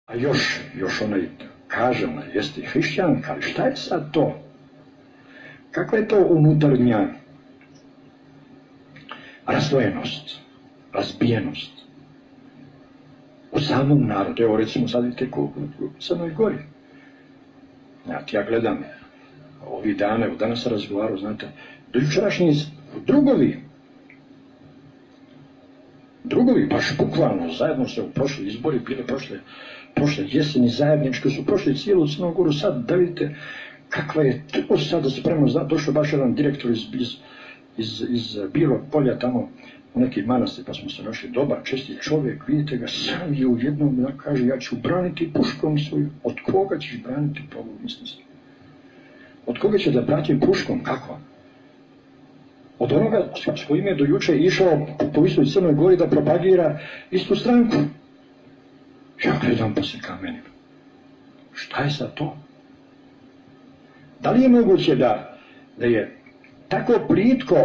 A još onaj kaže, ona jeste hrišćanka, ali šta je sad to? Kakva je to unutarnja razdvojenost, razbijenost u samom narodu? Evo recimo sad vidite u Crnoj Gori. Ja gledam ovih dana, evo danas sam razgovarao, znate, dojučerašnji drugovi, baš bukvalno, zajedno se u prošli izbori bile prošle jeseni zajedničke, su prošli cijelu Crnu Goru. Sad da vidite kakva je to sada spremno, došao baš jedan direktor iz Bilog polja tamo u neki manastir, pa smo se našli, dobar, čestit čovjek, vidite ga, sam je u jednom, kaže, ja ću braniti puškom svoju. Od koga ćeš braniti Bogu, mislim se? Od koga će da bratim puškom, kako? Od onoga s kojim je dojuče išao po istoj Crnoj Gori da propagira istu stranku. Ja gledam pa se kamenim. Šta je sad to? Da li je moguće da je tako plitko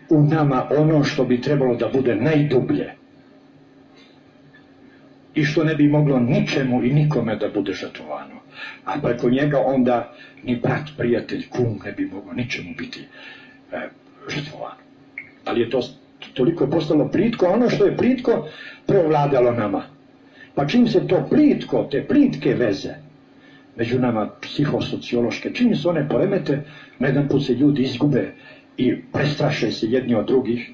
u nama ono što bi trebalo da bude najdublje i što ne bi moglo ničemu i nikome da bude žrtvovano, a preko njega onda ni brat, prijatelj, kum ne bi moglo ničemu biti žrtvovano? Da li je to toliko postalo plitko, ono što je plitko preovladalo nama? Pa čim se to plitko, te plitke veze među nama psihosociološke, čim se one poremete, na jedan put se ljudi izgube i prestraše se jedni od drugih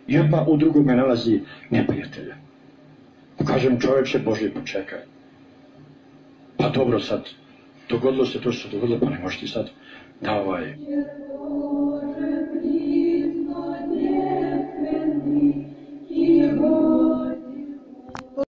i odmah u drugome nalazi neprijatelja. Kažem, čovječe Bože, počekaj. Pa dobro sad, dogodilo se to što se dogodilo, pa ne možeš ti sad da